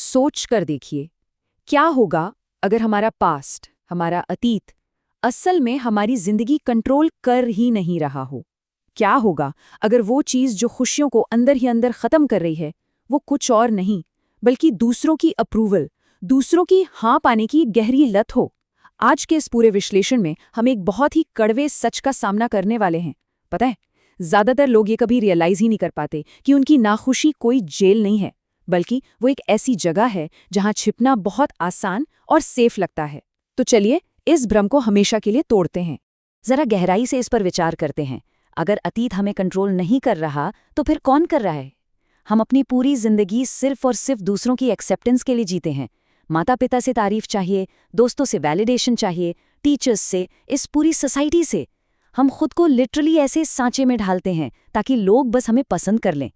सोच कर देखिए, क्या होगा अगर हमारा पास्ट, हमारा अतीत, असल में हमारी जिंदगी कंट्रोल कर ही नहीं रहा हो। क्या होगा अगर वो चीज़ जो खुशियों को अंदर ही अंदर ख़त्म कर रही है, वो कुछ और नहीं बल्कि दूसरों की अप्रूवल, दूसरों की हाँ पाने की गहरी लत हो। आज के इस पूरे विश्लेषण में हम एक बहुत ही कड़वे सच का सामना करने वाले हैं। पता है, ज़्यादातर लोग ये कभी रियलाइज़ ही नहीं कर पाते कि उनकी नाखुशी कोई जेल नहीं है, बल्कि वो एक ऐसी जगह है जहाँ छिपना बहुत आसान और सेफ लगता है। तो चलिए इस भ्रम को हमेशा के लिए तोड़ते हैं। जरा गहराई से इस पर विचार करते हैं। अगर अतीत हमें कंट्रोल नहीं कर रहा तो फिर कौन कर रहा है? हम अपनी पूरी जिंदगी सिर्फ और सिर्फ दूसरों की एक्सेप्टेंस के लिए जीते हैं। माता पिता से तारीफ चाहिए, दोस्तों से वैलिडेशन चाहिए, टीचर्स से, इस पूरी सोसाइटी से। हम खुद को लिटरली ऐसे सांचे में ढालते हैं ताकि लोग बस हमें पसंद कर लें।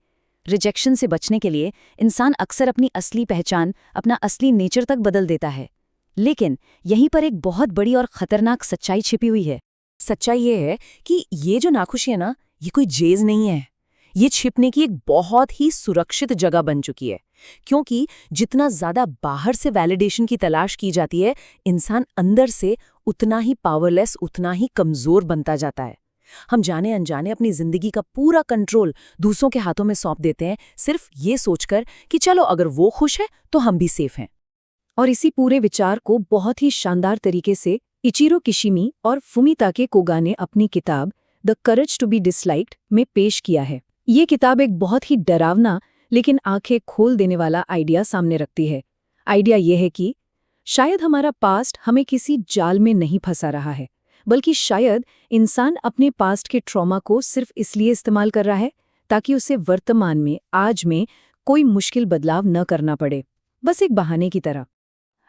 रिजेक्शन से बचने के लिए इंसान अक्सर अपनी असली पहचान, अपना असली नेचर तक बदल देता है। लेकिन यहीं पर एक बहुत बड़ी और खतरनाक सच्चाई छिपी हुई है। सच्चाई ये है कि ये जो नाखुशी है ना, ये कोई जेज नहीं है। ये छिपने की एक बहुत ही सुरक्षित जगह बन चुकी है, क्योंकि जितना ज्यादा बाहर से वैलिडेशन की तलाश की जाती है, इंसान अंदर से उतना ही पावरलेस, उतना ही कमजोर बनता जाता है। हम जाने अनजाने अपनी जिंदगी का पूरा कंट्रोल दूसरों के हाथों में सौंप देते हैं, सिर्फ ये सोचकर कि चलो अगर वो खुश है तो हम भी सेफ हैं। और इसी पूरे विचार को बहुत ही शानदार तरीके से इचिरो किशिमी और फुमिताके कोगा ने अपनी किताब the courage to be disliked में पेश किया है। ये किताब एक बहुत ही डरावना लेकिन आंखें खोल देने वाला आइडिया सामने रखती है। आइडिया यह है कि शायद हमारा पास्ट हमें किसी जाल में नहीं फंसा रहा है, बल्कि शायद इंसान अपने पास्ट के ट्रॉमा को सिर्फ इसलिए इस्तेमाल कर रहा है ताकि उसे वर्तमान में, आज में कोई मुश्किल बदलाव न करना पड़े, बस एक बहाने की तरह।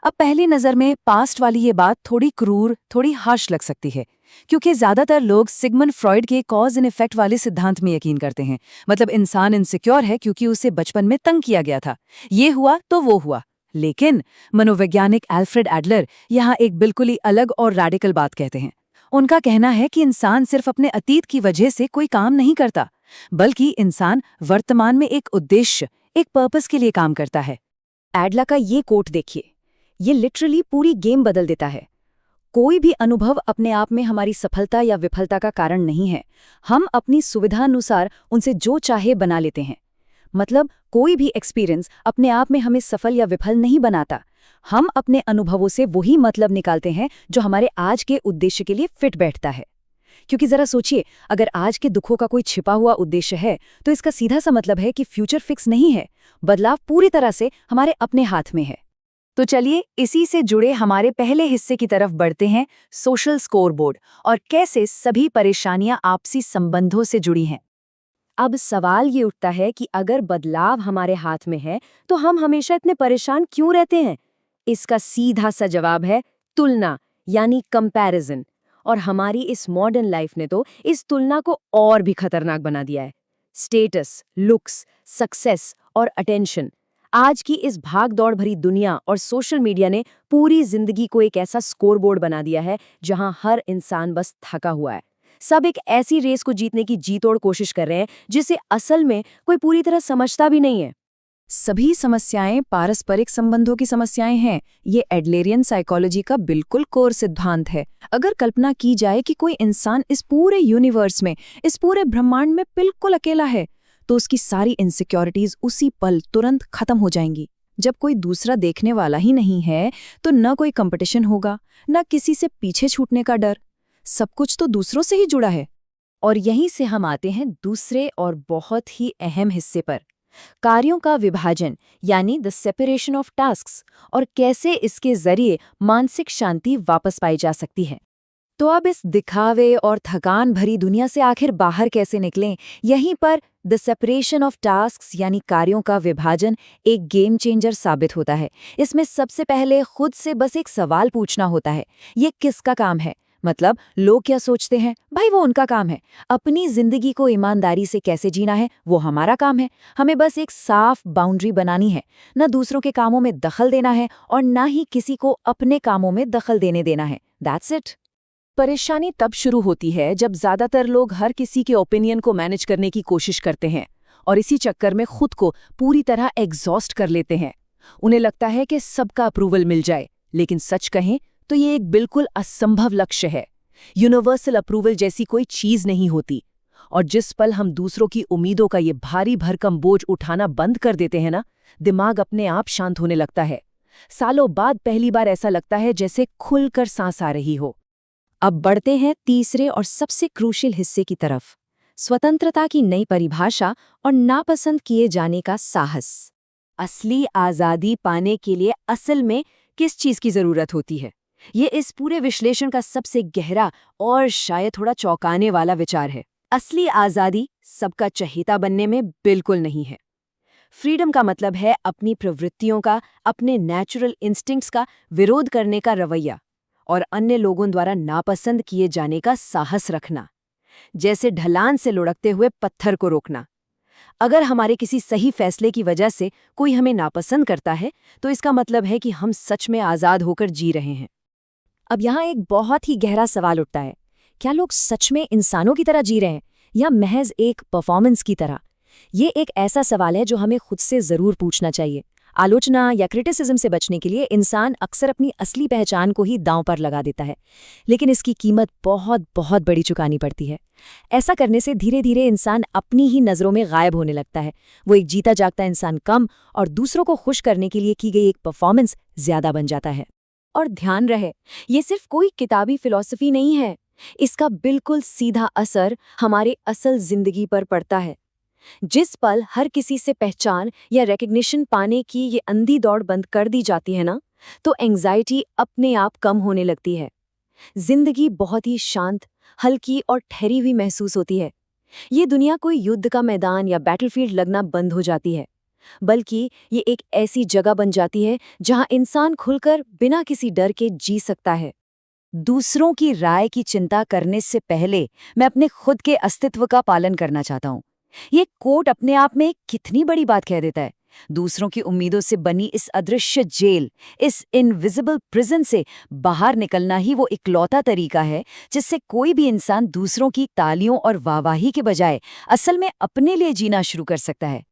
अब पहली नज़र में पास्ट वाली ये बात थोड़ी क्रूर, थोड़ी हार्श लग सकती है, क्योंकि ज़्यादातर लोग सिगमंड फ्रॉइड के कॉज एंड इफेक्ट वाले सिद्धांत में यकीन करते हैं। मतलब इंसान इनसिक्योर है क्योंकि उसे बचपन में तंग किया गया था, ये हुआ तो वो हुआ। लेकिन मनोवैज्ञानिक एल्फ्रेड एडलर यहाँ एक बिल्कुल ही अलग और रैडिकल बात कहते हैं। उनका कहना है कि इंसान सिर्फ अपने अतीत की वजह से कोई काम नहीं करता, बल्कि इंसान वर्तमान में एक उद्देश्य, एक पर्पस के लिए काम करता है। एडलर का ये कोट देखिए, ये लिटरली पूरी गेम बदल देता है। कोई भी अनुभव अपने आप में हमारी सफलता या विफलता का कारण नहीं है। हम अपनी सुविधानुसार उनसे जो चाहे बना लेते हैं। मतलब कोई भी एक्सपीरियंस अपने आप में हमें सफल या विफल नहीं बनाता। हम अपने अनुभवों से वही मतलब निकालते हैं जो हमारे आज के उद्देश्य के लिए फिट बैठता है। क्योंकि जरा सोचिए, अगर आज के दुखों का कोई छिपा हुआ उद्देश्य है तो इसका सीधा सा मतलब है कि फ्यूचर फिक्स नहीं है। बदलाव पूरी तरह से हमारे अपने हाथ में है। तो चलिए इसी से जुड़े हमारे पहले हिस्से की तरफ बढ़ते हैं, सोशल स्कोरबोर्ड और कैसे सभी परेशानियां आपसी संबंधों से जुड़ी हैं। अब सवाल ये उठता है कि अगर बदलाव हमारे हाथ में है तो हम हमेशा इतने परेशान क्यों रहते हैं? इसका सीधा सा जवाब है तुलना, यानी कंपैरिजन। और हमारी इस मॉडर्न लाइफ ने तो इस तुलना को और भी खतरनाक बना दिया है। स्टेटस, लुक्स, सक्सेस और अटेंशन। आज की इस भाग-दौड़ भरी दुनिया और सोशल मीडिया ने पूरी जिंदगी को एक ऐसा स्कोरबोर्ड बना दिया है जहां हर इंसान बस थका हुआ है। सब एक ऐसी रेस को जीतने की जी-तोड़ कोशिश कर रहे हैं जिसे असल में कोई पूरी तरह समझता भी नहीं है। सभी समस्याएं पारस्परिक संबंधों की समस्याएं हैं। ये एडलेरियन साइकोलॉजी का बिल्कुल कोर सिद्धांत है। अगर कल्पना की जाए कि कोई इंसान इस पूरे यूनिवर्स में, इस पूरे ब्रह्मांड में बिल्कुल अकेला है, तो उसकी सारी इनसिक्योरिटीज उसी पल तुरंत खत्म हो जाएंगी। जब कोई दूसरा देखने वाला ही नहीं है तो न कोई कंपटीशन होगा, न किसी से पीछे छूटने का डर। सब कुछ तो दूसरों से ही जुड़ा है। और यहीं से हम आते हैं दूसरे और बहुत ही अहम हिस्से पर, कार्यों का विभाजन, यानी द सेपरेशन ऑफ टास्क्स, और कैसे इसके जरिए मानसिक शांति वापस पाई जा सकती है। तो अब इस दिखावे और थकान भरी दुनिया से आखिर बाहर कैसे निकलें? यहीं पर द सेपरेशन ऑफ टास्क्स यानी कार्यों का विभाजन एक गेम चेंजर साबित होता है। इसमें सबसे पहले खुद से बस एक सवाल पूछना होता है, ये किसका काम है? मतलब लोग क्या सोचते हैं, भाई वो उनका काम है। अपनी जिंदगी को ईमानदारी से कैसे जीना है, वो हमारा काम है। हमें बस एक साफ बाउंड्री बनानी है, न दूसरों के कामों में दखल देना है और न ही किसी को अपने कामों में दखल देने देना है। That's it. परेशानी तब शुरू होती है जब ज्यादातर लोग हर किसी के ओपिनियन को मैनेज करने की कोशिश करते हैं और इसी चक्कर में खुद को पूरी तरह एग्जॉस्ट कर लेते हैं। उन्हें लगता है कि सबका अप्रूवल मिल जाए, लेकिन सच कहें तो ये एक बिल्कुल असंभव लक्ष्य है। यूनिवर्सल अप्रूवल जैसी कोई चीज नहीं होती। और जिस पल हम दूसरों की उम्मीदों का ये भारी भरकम बोझ उठाना बंद कर देते हैं ना, दिमाग अपने आप शांत होने लगता है। सालों बाद पहली बार ऐसा लगता है जैसे खुलकर सांस आ रही हो। अब बढ़ते हैं तीसरे और सबसे क्रूशियल हिस्से की तरफ, स्वतंत्रता की नई परिभाषा और नापसंद किए जाने का साहस। असली आज़ादी पाने के लिए असल में किस चीज़ की ज़रूरत होती है? ये इस पूरे विश्लेषण का सबसे गहरा और शायद थोड़ा चौंकाने वाला विचार है। असली आज़ादी सबका चहेता बनने में बिल्कुल नहीं है। फ्रीडम का मतलब है अपनी प्रवृत्तियों का, अपने नेचुरल इंस्टिंक्ट्स का विरोध करने का रवैया और अन्य लोगों द्वारा नापसंद किए जाने का साहस रखना, जैसे ढलान से लुढ़कते हुए पत्थर को रोकना। अगर हमारे किसी सही फैसले की वजह से कोई हमें नापसंद करता है, तो इसका मतलब है कि हम सच में आज़ाद होकर जी रहे हैं। अब यहाँ एक बहुत ही गहरा सवाल उठता है, क्या लोग सच में इंसानों की तरह जी रहे हैं या महज एक परफॉर्मेंस की तरह? ये एक ऐसा सवाल है जो हमें खुद से ज़रूर पूछना चाहिए। आलोचना या क्रिटिसिज्म से बचने के लिए इंसान अक्सर अपनी असली पहचान को ही दांव पर लगा देता है, लेकिन इसकी कीमत बहुत बहुत बड़ी चुकानी पड़ती है। ऐसा करने से धीरे धीरे इंसान अपनी ही नज़रों में गायब होने लगता है। वो एक जीता जागता इंसान कम और दूसरों को खुश करने के लिए की गई एक परफॉर्मेंस ज़्यादा बन जाता है। और ध्यान रहे, ये सिर्फ कोई किताबी फिलॉसफी नहीं है। इसका बिल्कुल सीधा असर हमारे असल जिंदगी पर पड़ता है। जिस पल हर किसी से पहचान या रिकग्निशन पाने की ये अंधी दौड़ बंद कर दी जाती है ना, तो एंग्जाइटी अपने आप कम होने लगती है। जिंदगी बहुत ही शांत, हल्की और ठहरी हुई महसूस होती है। ये दुनिया कोई युद्ध का मैदान या बैटलफील्ड लगना बंद हो जाती है, बल्कि ये एक ऐसी जगह बन जाती है जहां इंसान खुलकर बिना किसी डर के जी सकता है। दूसरों की राय की चिंता करने से पहले मैं अपने खुद के अस्तित्व का पालन करना चाहता हूँ। ये कोट अपने आप में कितनी बड़ी बात कह देता है। दूसरों की उम्मीदों से बनी इस अदृश्य जेल, इस इनविजिबल प्रिजन से बाहर निकलना ही वो इकलौता तरीका है जिससे कोई भी इंसान दूसरों की तालियों और वाहवाही के बजाय असल में अपने लिए जीना शुरू कर सकता है।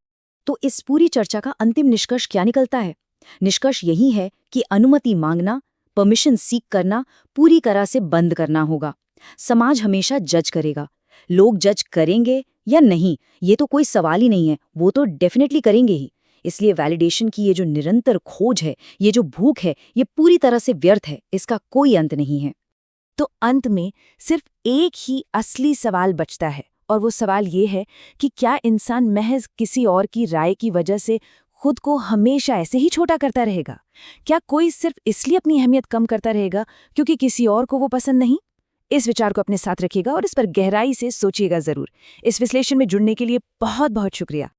तो इस पूरी चर्चा का अंतिम निष्कर्ष क्या निकलता है? निष्कर्ष यही है कि अनुमति मांगना, परमिशन सीक करना पूरी तरह से बंद करना होगा। समाज हमेशा जज करेगा। लोग जज करेंगे या नहीं, ये तो कोई सवाल ही नहीं है, वो तो डेफिनेटली करेंगे ही। इसलिए वैलिडेशन की ये जो निरंतर खोज है, ये जो भूख है, ये पूरी तरह से व्यर्थ है, इसका कोई अंत नहीं है। तो अंत में सिर्फ एक ही असली सवाल बचता है, और वो सवाल ये है कि क्या इंसान महज किसी और की राय की वजह से खुद को हमेशा ऐसे ही छोटा करता रहेगा? क्या कोई सिर्फ इसलिए अपनी अहमियत कम करता रहेगा क्योंकि किसी और को वो पसंद नहीं? इस विचार को अपने साथ रखिएगा और इस पर गहराई से सोचिएगा ज़रूर। इस विश्लेषण में जुड़ने के लिए बहुत बहुत शुक्रिया।